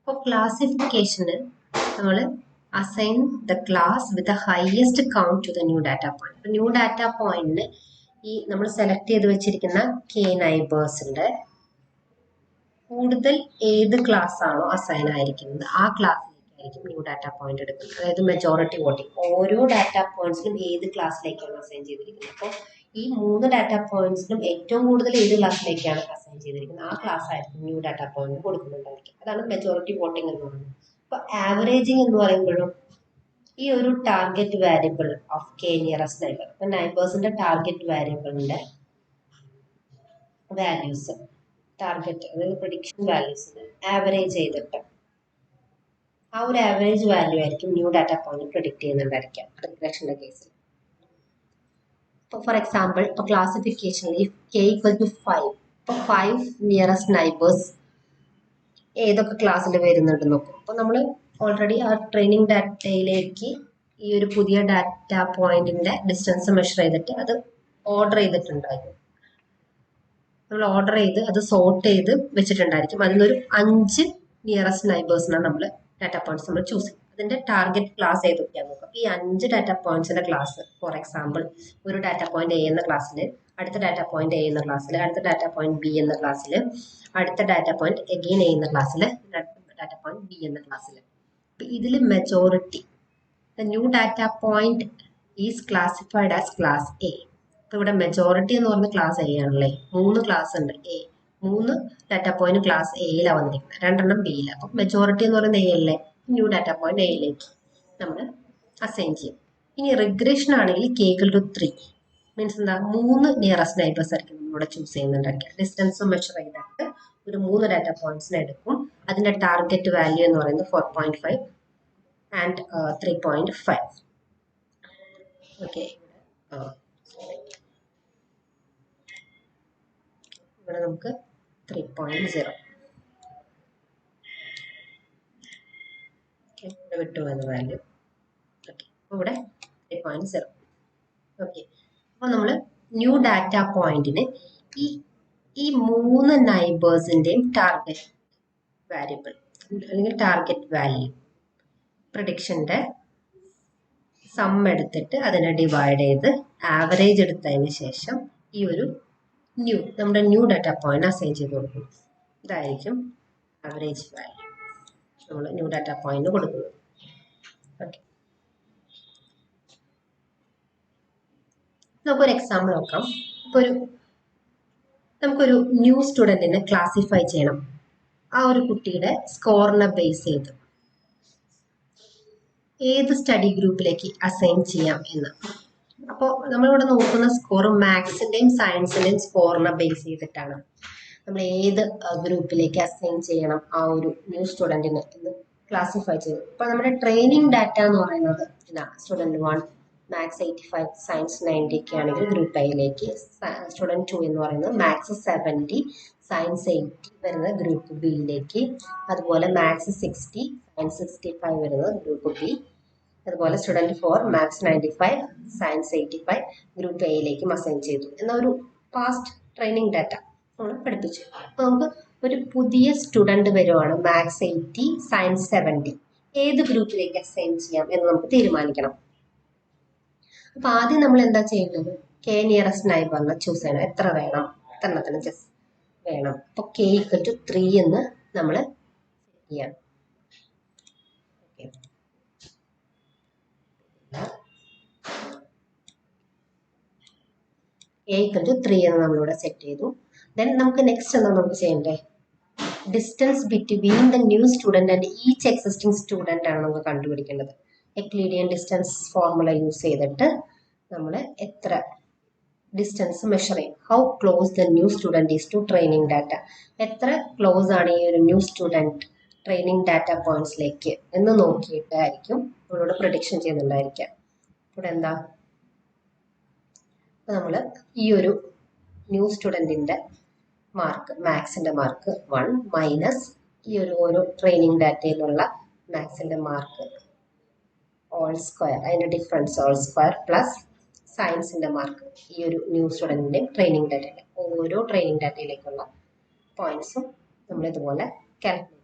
For classification, നമ്മൾ assign the class with the highest count to the new data point. New data point ഈ നമ്മൾ select ചെയ്ത് വെച്ചിരിക്കുന്ന k നൈബേഴ്സിന്റെ കൂടുതൽ ഏത് ക്ലാസ് ആണോ അസൈൻ ആയിരിക്കുന്നത് ആ ക്ലാസ്സിലേക്കായിരിക്കും ന്യൂ ഡാറ്റ പോയിന്റ് എടുക്കുന്നത്. അതായത് മെജോറിറ്റി വോട്ടിംഗ് ഓരോ ഡാറ്റ പോയിന്റ്സിലും ഏത് ക്ലാസ്സിലേക്കാണ് അസൈൻ ചെയ്തിരിക്കുന്നത്. അപ്പോൾ ഈ 3 ഡാറ്റ പോയിന്റ്സിലും ഏറ്റവും കൂടുതൽ ഏത് ക്ലാസ്സിലേക്കാണ് അസൈൻ ചെയ്തിരിക്കുന്നത് ആ ക്ലാസ് ആയിരിക്കും ന്യൂ ഡാറ്റ പോയിന്റ് കൊടുക്കുന്നുണ്ടായിരിക്കും. അതാണ് മെജോറിറ്റി വോട്ടിംഗ് എന്ന് പറയുന്നത്. അപ്പോൾ ആവറേജിങ് എന്ന് പറയുമ്പോഴും ഈ ഒരു target variable of K nearest neighbour, അപ്പോൾ നൈബേഴ്സിന്റെ ടാർഗറ്റ് വാരിയബിളിന്റെ വാല്യൂസ് ടാർഗറ്റ് അതായത് പ്രഡിക്ഷൻ വാല്യൂസിന് ആവറേജ് ചെയ്തിട്ട് ആ ഒരു ആവറേജ് വാല്യൂ ആയിരിക്കും ന്യൂ ഡാറ്റ പോയിന്റ് പ്രഡിക്റ്റ് ചെയ്യുന്നുണ്ടായിരിക്കാം റിഗ്രഷന്റെ കേസിൽ. ഇപ്പോൾ ഫോർ എക്സാമ്പിൾ ഇപ്പോൾ ക്ലാസിഫിക്കേഷനിൽ കെ ഈക്വൽ ടു 5, ഇപ്പോൾ 5 നിയറസ്റ്റ് നൈബേഴ്സ് ഏതൊക്കെ ക്ലാസ്സിൽ വരുന്നുണ്ട് നോക്കും. അപ്പോൾ നമ്മൾ ഓൾറെഡി ആ ട്രെയിനിങ് ഡാറ്റയിലേക്ക് ഈ ഒരു പുതിയ ഡാറ്റ പോയിന്റിന്റെ ഡിസ്റ്റൻസ് മെഷർ ചെയ്തിട്ട് അത് ഓർഡർ ചെയ്തിട്ടുണ്ടായിരിക്കും. നമ്മൾ ഓർഡർ ചെയ്ത് അത് സോർട്ട് ചെയ്ത് വെച്ചിട്ടുണ്ടായിരിക്കും. അതിനൊരു 5 നിയറസ്റ്റ് നൈബേഴ്സിനാണ് നമ്മൾ ഡാറ്റ പോയിന്റ്സ് നമ്മൾ ചൂസ് ചെയ്യും. അതിന്റെ ടാർഗറ്റ് ക്ലാസ് ഏതൊക്കെയാണെന്ന് നോക്കാം. ഈ 5 ഡാറ്റ പോയിന്റ്സിന്റെ ക്ലാസ് ഫോർ എക്സാമ്പിൾ ഒരു ഡാറ്റ പോയിന്റ് എ എന്ന ക്ലാസ്സിൽ, അടുത്ത ഡാറ്റ പോയിന്റ് എ എന്ന ക്ലാസ്സിൽ, അടുത്ത ഡാറ്റ പോയിന്റ് ബി എന്ന ക്ലാസ്സിൽ, അടുത്ത ഡാറ്റ പോയിന്റ് എഗെയിൻ എ എന്ന ക്ലാസ്സിൽ, ഡാറ്റ പോയിന്റ് ബി എന്ന ക്ലാസ്സിൽ. അപ്പം ഇതിൽ majority the new data point is classified as class A. അപ്പോൾ ഇവിടെ മെജോറിറ്റി എന്ന് പറഞ്ഞ ക്ലാസ് എ ആണല്ലേ. 3 ക്ലാസ് ഉണ്ട് എ, 3 ഡാറ്റ പോയിന്റ് ക്ലാസ് എയിലാണ് വന്നിരിക്കുന്നത്, 2 ബിയിൽ. അപ്പം മെജോറിറ്റി എന്ന് പറയുന്നത് എ അല്ലേ. ന്യൂ ഡാറ്റ പോയിന്റ് എയിലേക്ക് നമ്മൾ അസൈൻ ചെയ്യും. ഇനി റിഗ്രഷൻ ആണെങ്കിൽ കെ ഈക്വൽ ടു 3 മീൻസ് എന്താ 3 നിയറസ്റ്റ് നൈബേഴ്സ് ആയിരിക്കും നമ്മളിവിടെ ചൂസ് ചെയ്യുന്നുണ്ടായിരിക്കുക. ഡിസ്റ്റൻസ് മെഷർ ചെയ്തിട്ട് ഒരു 3 ഡാറ്റ പോയിന്റ്സിനെ എടുക്കും. അതിന്റെ ടാർഗറ്റ് വാല്യൂ എന്ന് പറയുന്നത് 4.5 ആൻഡ് 3.5. ഓക്കെ, ഇവിടെ നമുക്ക് 3.0 ഇവിടെ വിട്ടു എന്ന വാല്യൂ. ഓക്കെ, അപ്പോൾ ഇവിടെ 3.0. ഓക്കെ, അപ്പോൾ നമ്മൾ ന്യൂ ഡാറ്റ പോയിന്റിന് ഈ 3 നൈബേഴ്സിന്റെയും ടാർഗറ്റ് വാരിയബിൾ അല്ലെങ്കിൽ ടാർഗറ്റ് വാല്യൂ പ്രഡിക്ഷന്റെ സം എടുത്തിട്ട് അതിനെ ഡിവൈഡ് ചെയ്ത് ആവറേജ് എടുത്തതിന് ശേഷം ഈ ഒരു നമ്മുടെ ന്യൂ ഡാറ്റ പോയിന്റ് അസൈൻ ചെയ്ത് കൊടുക്കും. ഇതായിരിക്കും ആവറേജ് വാല്യൂ നമ്മൾ ന്യൂ ഡാറ്റ പോയിന്റ് കൊടുക്കുന്നത്. ഓക്കെ, നമുക്കൊരു എക്സാമ്പിൾ നോക്കാം. ഇപ്പോൾ നമുക്കൊരു ന്യൂ സ്റ്റുഡൻറ്റിനെ ക്ലാസിഫൈ ചെയ്യണം. ആ ഒരു കുട്ടിയുടെ സ്കോറിനെ ബേസ് ചെയ്ത് ഏത് സ്റ്റഡി ഗ്രൂപ്പിലേക്ക് അസൈൻ ചെയ്യാം എന്ന്. അപ്പോൾ നമ്മളിവിടെ നോക്കുന്ന സ്കോർ മാത്സിന്റെയും സയൻസിന്റെയും സ്കോറിനെ ബേസ് ചെയ്തിട്ടാണ് നമ്മൾ ഏത് ഗ്രൂപ്പിലേക്ക് അസൈൻ ചെയ്യണം ആ ഒരു ന്യൂ സ്റ്റുഡൻറ്റിന് എന്ന് ക്ലാസിഫൈ ചെയ്തു. ഇപ്പോൾ നമ്മുടെ ട്രെയിനിങ് ഡാറ്റ എന്ന് പറയുന്നത് സ്റ്റുഡൻറ്റ് 1 മാത്സ് 85 സയൻസ് 90 ഒക്കെ ആണെങ്കിൽ ഗ്രൂപ്പ് എയിലേക്ക്, സ്റ്റുഡൻറ്റ് 2 എന്ന് പറയുന്നത് മാത്സ് 70 സയൻസ് 80 വരുന്നത് ഗ്രൂപ്പ് ബിയിലേക്ക്, അതുപോലെ മാത്സ് 60 സയൻസ് 65 വരുന്നത് ഗ്രൂപ്പ് ബി, അതുപോലെ സ്റ്റുഡൻറ്റ് 4 മാത്സ് 95 സയൻസ് 85 ഗ്രൂപ്പ് എയിലേക്കും അസൈൻ ചെയ്തു എന്ന ഒരു പാസ്റ്റ് ട്രെയിനിങ് ഡാറ്റ നമ്മൾ പഠിപ്പിച്ചു. അപ്പോൾ നമുക്ക് ഒരു പുതിയ സ്റ്റുഡൻറ്റ് വരുവാണ് മാത്സ് 80 സയൻസ് 70 ഏത് ഗ്രൂപ്പിലേക്ക് അസൈൻ ചെയ്യാം എന്ന് നമുക്ക് തീരുമാനിക്കണം. അപ്പോൾ ആദ്യം നമ്മൾ എന്താ ചെയ്യേണ്ടത്, കെ നിയറസ്റ്റ് നൈബറിനെ ചൂസ് ചെയ്യണം. എത്ര വേണം, എത്രണ്ണത്തിന് ജസ്റ്റ് വേണം. അപ്പോൾ കെ ഈക്വൽ ടു 3 എന്ന് നമ്മൾ സെറ്റ് ചെയ്യാം. എ ഈക്വൽ ടു 3 എന്ന് നമ്മളിവിടെ സെറ്റ് ചെയ്തു. ദെൻ നമുക്ക് നെക്സ്റ്റ് എന്താ നമുക്ക് ചെയ്യണ്ടേ, distance between the new student and each existing student ആണ് നമുക്ക് കണ്ടുപിടിക്കേണ്ടത്. എക്ലീഡിയൻ ഡിസ്റ്റൻസ് ഫോർമുല യൂസ് ചെയ്തിട്ട് നമ്മൾ എത്ര ഡിസ്റ്റൻസ് മെഷർ ചെയ്യും. How close the new student is to training data, എത്ര ക്ലോസ് ആണ് ഈ ഒരു ന്യൂ സ്റ്റുഡൻറ് ട്രെയിനിങ് ഡാറ്റ പോയിന്റ്സിലേക്ക് എന്ന് നോക്കിയിട്ടായിരിക്കും നമ്മളോട് പ്രഡിക്ഷൻ ചെയ്യുന്നുണ്ടായിരിക്കാം. ഇവിടെ എന്താ, നമ്മൾ ഈ ഒരു ന്യൂ സ്റ്റുഡൻറ്റിൻ്റെ മാർക്ക് മാത്സിൻ്റെ മാർക്ക് 1 മൈനസ് ഈ ഒരു ഓരോ ട്രെയിനിങ് ഡാറ്റയിലുള്ള മാത്സിൻ്റെ മാർക്ക് ഓൾ സ്ക്വയർ, അതിൻ്റെ ഡിഫറൻസ് ഓൾ സ്ക്വയർ പ്ലസ് സയൻസിൻ്റെ മാർക്ക് ഈ ഒരു ന്യൂ സ്റ്റുഡൻറ്റിൻ്റെയും ട്രെയിനിങ് ഡാറ്റയുടെ ഓരോ ട്രെയിനിങ് ഡാറ്റയിലേക്കുള്ള പോയിന്റ്സും നമ്മൾ ഇതുപോലെ കാൽക്കുലേറ്റ്